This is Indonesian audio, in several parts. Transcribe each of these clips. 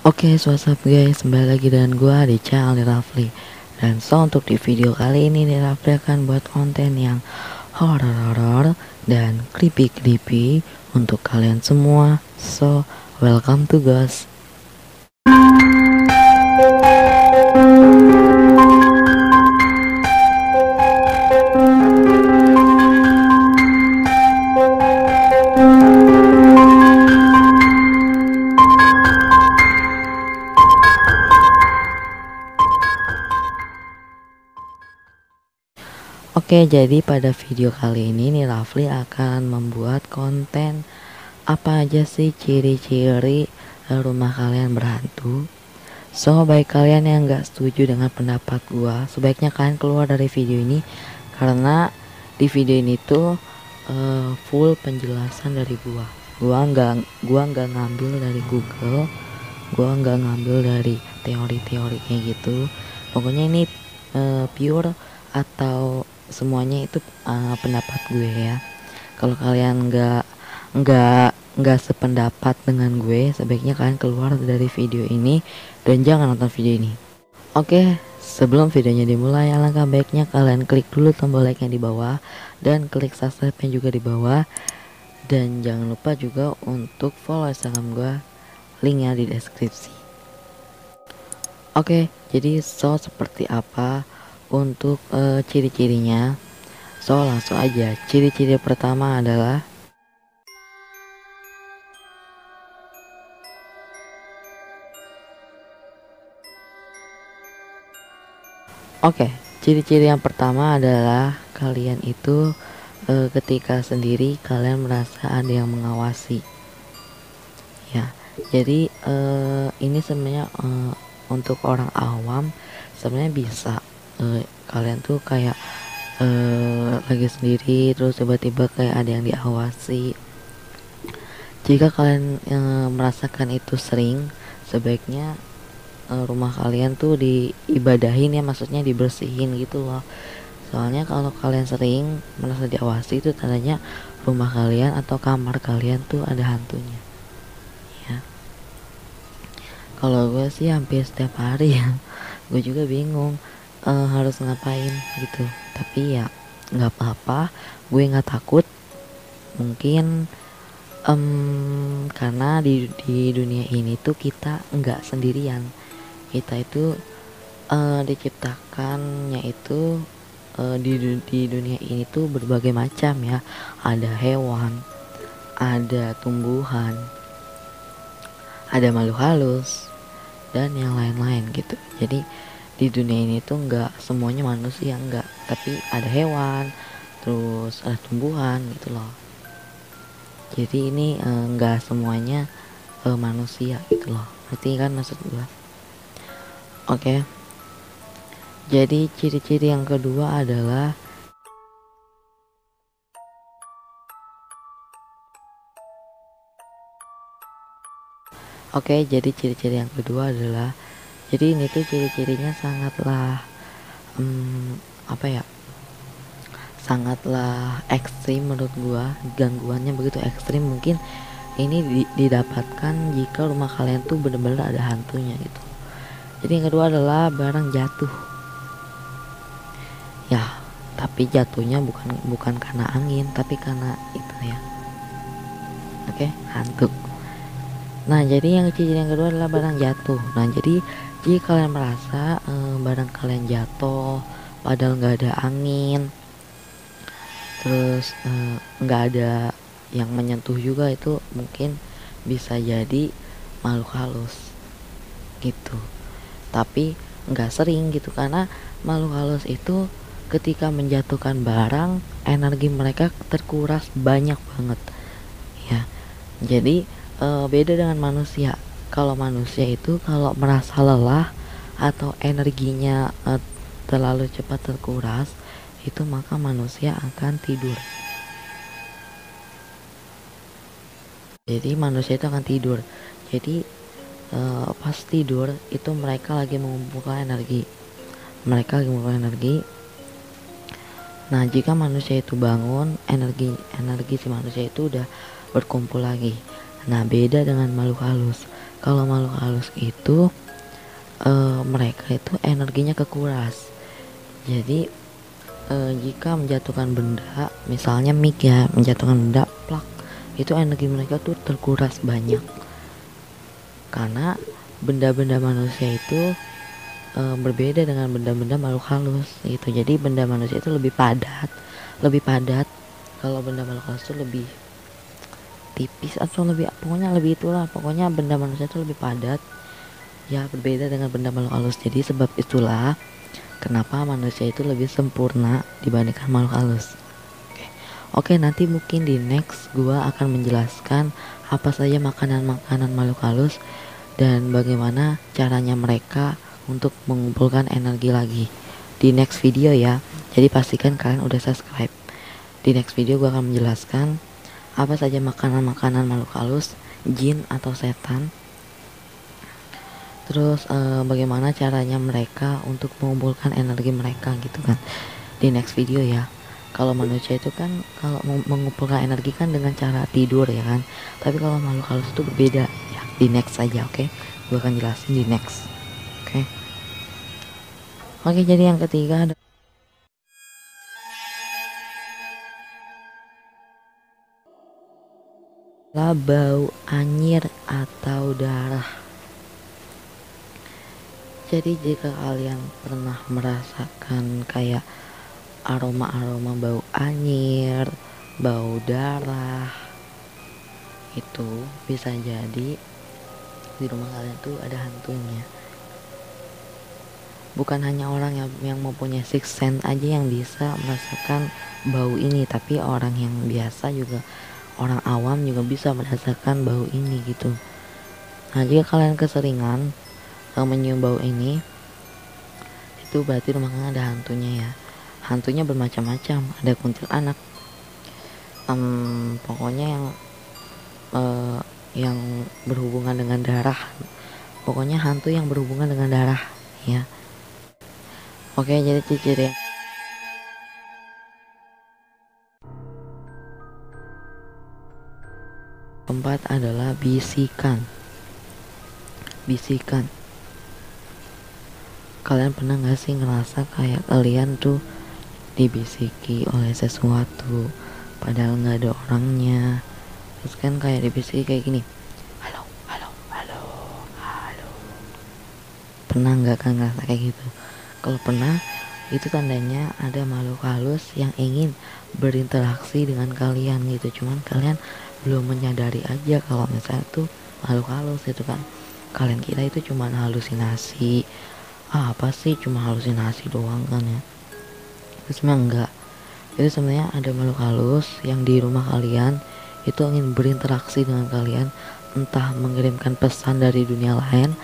Oke, what's up guys, kembali lagi dengan gua di channel Rafli. Dan untuk di video kali ini Rafli akan buat konten yang horror dan creepy untuk kalian semua. So, welcome to guys. Oke, jadi pada video kali ini nih Rafli akan membuat konten apa aja sih ciri-ciri rumah kalian berhantu. So, baik kalian yang gak setuju dengan pendapat gua, sebaiknya kalian keluar dari video ini karena di video ini tuh full penjelasan dari gua. Gua nggak ngambil dari Google, gua nggak ngambil dari teori-teori kayak gitu. Pokoknya ini pure atau semuanya itu pendapat gue ya. Kalau kalian nggak sependapat dengan gue, sebaiknya kalian keluar dari video ini dan jangan nonton video ini. Oke, sebelum videonya dimulai, alangkah baiknya kalian klik dulu tombol like yang di bawah dan klik subscribe yang juga di bawah, dan jangan lupa juga untuk follow Instagram gue, linknya di deskripsi. Oke, jadi seperti apa untuk ciri-cirinya? Langsung aja. Ciri-ciri pertama adalah ciri-ciri yang pertama adalah kalian itu ketika sendiri kalian merasa ada yang mengawasi. Ya, jadi ini sebenarnya untuk orang awam sebenarnya bisa kalian tuh kayak lagi sendiri terus tiba-tiba kayak ada yang diawasi. Jika kalian merasakan itu sering, sebaiknya rumah kalian tuh diibadahin ya, maksudnya dibersihin gitu loh. Soalnya kalau kalian sering merasa diawasi, itu tandanya rumah kalian atau kamar kalian tuh ada hantunya ya. Kalau gue sih hampir setiap hari ya, gue juga bingung harus ngapain gitu, tapi ya nggak apa-apa, gue nggak takut. Mungkin karena di dunia ini tuh kita nggak sendirian. Kita itu diciptakannya itu di dunia ini tuh berbagai macam ya. Ada hewan, ada tumbuhan, ada makhluk halus, dan yang lain-lain gitu. Jadi di dunia ini tuh nggak semuanya manusia, nggak, tapi ada hewan, terus ada tumbuhan gitu loh. Jadi ini nggak semuanya manusia gitu loh, ngerti kan maksud gue? Oke. Jadi ciri-ciri yang kedua adalah jadi ciri-ciri yang kedua adalah, jadi ini tuh ciri-cirinya sangatlah sangatlah ekstrim menurut gua. Gangguannya begitu ekstrim, mungkin ini didapatkan jika rumah kalian tuh bener-bener ada hantunya gitu. Jadi yang kedua adalah barang jatuh ya, tapi jatuhnya bukan karena angin, tapi karena itu ya. Hantu. Nah, jadi yang ciri yang kedua adalah barang jatuh. Nah, jadi jika kalian merasa barang kalian jatuh padahal nggak ada angin, terus nggak ada yang menyentuh juga, itu mungkin bisa jadi makhluk halus gitu. Tapi nggak sering gitu, karena makhluk halus itu ketika menjatuhkan barang, energi mereka terkuras banyak banget ya. Jadi beda dengan manusia. Kalau manusia itu kalau merasa lelah atau energinya terlalu cepat terkuras, itu maka manusia akan tidur. Jadi manusia itu akan tidur. Jadi pas tidur itu mereka lagi mengumpulkan energi. Nah, jika manusia itu bangun, energi si manusia itu udah berkumpul lagi. Nah, beda dengan makhluk halus. Kalau makhluk halus itu mereka itu energinya kekuras. Jadi jika menjatuhkan benda, misalnya mic ya, menjatuhkan benda plak, itu energi mereka tuh terkuras banyak. Karena benda-benda manusia itu berbeda dengan benda-benda makhluk halus gitu. Jadi benda manusia itu lebih padat. Kalau benda makhluk halus itu lebih tipis atau lebih, pokoknya lebih itulah, pokoknya benda manusia itu lebih padat ya, berbeda dengan benda makhluk halus. Jadi sebab itulah kenapa manusia itu lebih sempurna dibandingkan makhluk halus. Oke, nanti mungkin di next gua akan menjelaskan apa saja makanan-makanan makhluk halus dan bagaimana caranya mereka untuk mengumpulkan energi lagi di next video ya. Jadi pastikan kalian udah subscribe. Di next video gua akan menjelaskan apa saja makanan-makanan makhluk halus, jin atau setan. Terus bagaimana caranya mereka untuk mengumpulkan energi mereka gitu kan, di next video ya. Kalau manusia itu kan kalau mengumpulkan energi kan dengan cara tidur ya kan, tapi kalau makhluk halus itu berbeda ya. Di next saja, oke? Gue akan jelasin di next. Oke, jadi yang ketiga adalah bau anyir atau darah. Jadi jika kalian pernah merasakan kayak aroma-aroma bau anyir, bau darah, itu bisa jadi di rumah kalian tuh ada hantunya. Bukan hanya orang yang mempunyai sixth sense aja yang bisa merasakan bau ini, tapi orang yang biasa juga, orang awam juga bisa merasakan bau ini gitu. Nah, jika kalian keseringan menyium bau ini, itu berarti rumah kalian ada hantunya ya. Hantunya bermacam-macam, ada kuntilanak, pokoknya yang berhubungan dengan darah, pokoknya hantu yang berhubungan dengan darah ya. Oke, jadi ciri-ciri keempat adalah bisikan. Kalian pernah gak sih ngerasa kayak kalian tuh dibisiki oleh sesuatu padahal gak ada orangnya? Terus kan kayak dibisiki kayak gini, halo. Pernah gak kan ngerasa kayak gitu? Kalau pernah, itu tandanya ada makhluk halus yang ingin berinteraksi dengan kalian gitu. Cuman kalian belum menyadari aja kalau misalnya tuh makhluk halus gitu kan. Kalian kira itu cuma halusinasi, apa sih, cuma halusinasi doang kan ya. Itu sebenarnya enggak. Itu sebenarnya ada makhluk halus yang di rumah kalian itu ingin berinteraksi dengan kalian, entah mengirimkan pesan dari dunia lain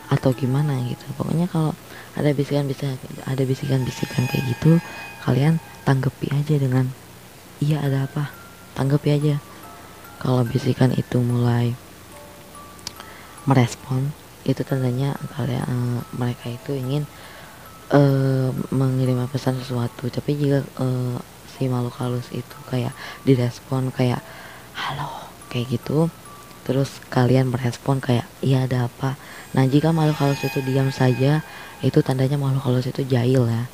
atau gimana gitu. Pokoknya kalau ada bisikan kayak gitu, kalian tanggapi aja dengan iya, ada apa, tanggapi aja. Kalau bisikan itu mulai merespon, itu tandanya kalian mereka itu ingin mengirim pesan sesuatu. Tapi jika si makhluk halus itu kayak direspon kayak halo kayak gitu, terus kalian merespon kayak iya, ada apa. Nah, jika makhluk halus itu diam saja, itu tandanya makhluk halus itu jahil ya,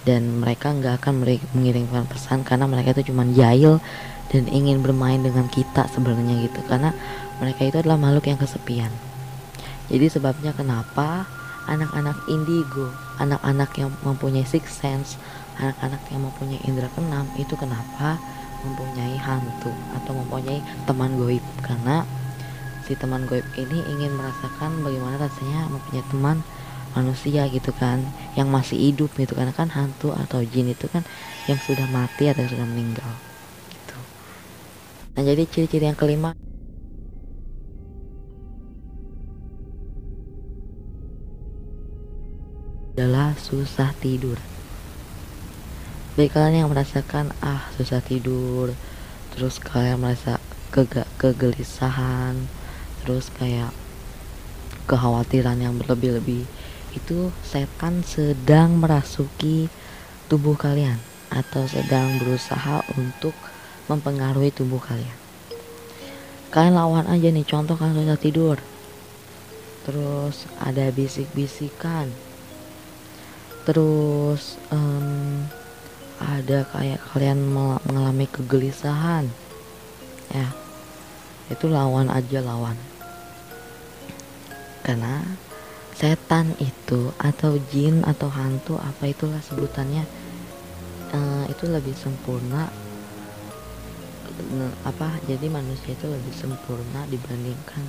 dan mereka nggak akan mengirimkan pesan karena mereka itu cuma jahil dan ingin bermain dengan kita sebenarnya gitu, karena mereka itu adalah makhluk yang kesepian. Jadi sebabnya kenapa anak-anak indigo, anak-anak yang mempunyai sixth sense, anak-anak yang mempunyai indera keenam, itu kenapa mempunyai hantu atau mempunyai teman goib, karena si teman goib ini ingin merasakan bagaimana rasanya mempunyai teman manusia gitu kan, yang masih hidup gitu. Karena kan hantu atau jin itu kan yang sudah mati atau sudah meninggal gitu. Nah, jadi ciri-ciri yang kelima adalah susah tidur. Bagi kalian yang merasakan susah tidur, terus kalian merasa kegelisahan, terus kayak kekhawatiran yang berlebih-lebih, itu setan sedang merasuki tubuh kalian atau sedang berusaha untuk mempengaruhi tubuh kalian. Kalian lawan aja nih, contoh kalian susah tidur, terus ada bisik-bisikan, terus ada kayak kalian mengalami kegelisahan ya, itu lawan aja, lawan. Karena setan itu atau jin atau hantu apa itulah sebutannya, itu lebih sempurna jadi manusia itu lebih sempurna dibandingkan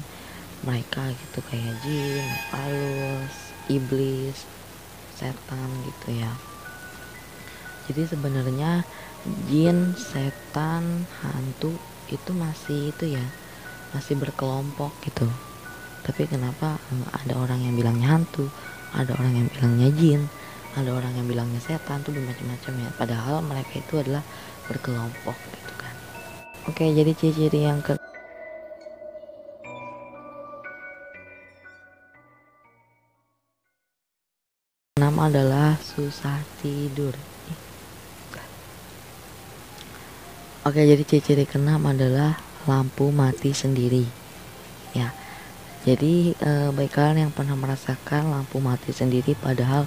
mereka gitu, kayak jin, halus, iblis, setan gitu ya. Jadi sebenarnya jin, setan, hantu itu masih itu ya, masih berkelompok gitu. Tapi kenapa ada orang yang bilangnya hantu, ada orang yang bilangnya jin, ada orang yang bilangnya setan, tuh bermacam-macam ya. Padahal mereka itu adalah berkelompok gitu kan. Oke, jadi ciri-ciri yang keenam adalah susah tidur. Oke, jadi ciri-ciri keenam adalah lampu mati sendiri ya. Jadi baik kalian yang pernah merasakan lampu mati sendiri, padahal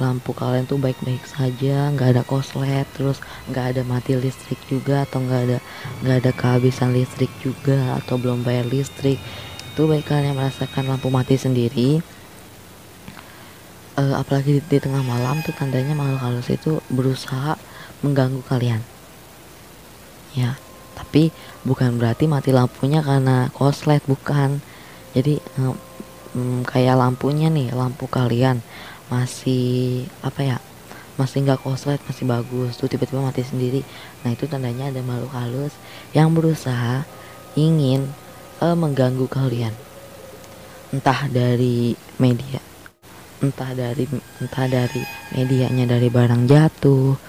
lampu kalian tuh baik-baik saja, nggak ada koslet, terus nggak ada mati listrik juga, atau nggak ada kehabisan listrik juga, atau belum bayar listrik, itu baik kalian yang merasakan lampu mati sendiri, apalagi di tengah malam, tuh tandanya makhluk halus itu berusaha mengganggu kalian ya. Tapi bukan berarti mati lampunya karena koslet, bukan. Jadi kayak lampunya nih, lampu kalian masih masih nggak koslet, masih bagus, tuh tiba-tiba mati sendiri. Nah itu tandanya ada makhluk halus yang berusaha ingin mengganggu kalian, entah dari media, entah dari medianya, dari barang jatuh,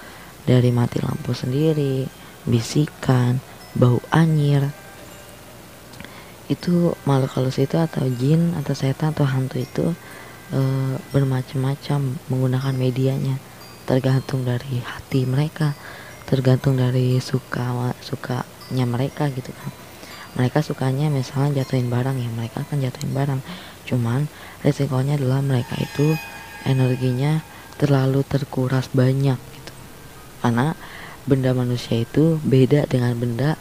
dari mati lampu sendiri, bisikan, bau anyir. Itu makhluk halus itu, atau jin atau setan atau hantu itu bermacam-macam menggunakan medianya, tergantung dari hati mereka, tergantung dari sukanya mereka gitu kan. Mereka sukanya misalnya jatuhin barang ya, mereka akan jatuhin barang. Cuman resikonya adalah mereka itu energinya terlalu terkuras banyak gitu, karena benda manusia itu beda dengan benda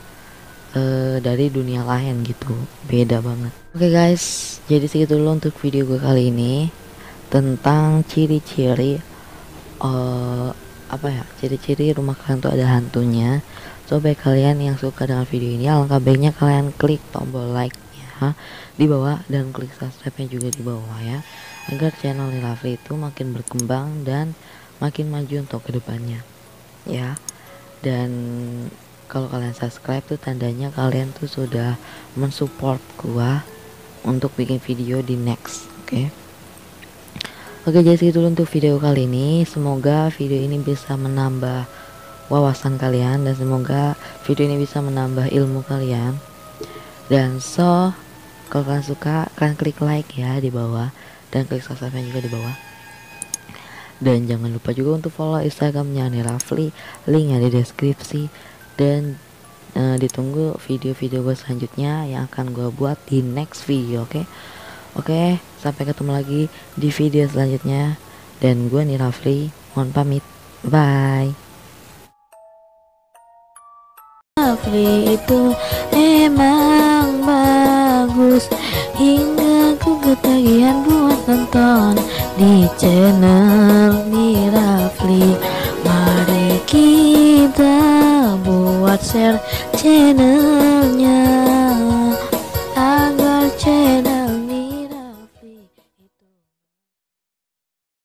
dari dunia lain gitu, beda banget. Oke guys, jadi segitu dulu untuk video gue kali ini tentang ciri-ciri ciri-ciri rumah kalian tuh ada hantunya. So baik kalian yang suka dengan video ini, alangkah baiknya kalian klik tombol like ya di bawah, dan klik subscribe-nya juga di bawah ya, agar channel Nirafli itu makin berkembang dan makin maju untuk kedepannya ya. Dan kalau kalian subscribe tuh tandanya kalian tuh sudah mensupport gua untuk bikin video di next. Oke, jadi segitu dulu untuk video kali ini. Semoga video ini bisa menambah wawasan kalian, dan semoga video ini bisa menambah ilmu kalian. Dan kalau kalian suka, kalian klik like ya di bawah, dan klik subscribe juga di bawah. Dan jangan lupa juga untuk follow Instagramnya Nirafli, linknya di deskripsi. Dan ditunggu video-video gue selanjutnya yang akan gue buat di next video. Oke, sampai ketemu lagi di video selanjutnya. Dan gue Nirafli, mohon pamit, bye. Nirafli itu emang bagus, hingga ku ketagihan buat nonton di channel Nirafli. Mari kita buat share channelnya agar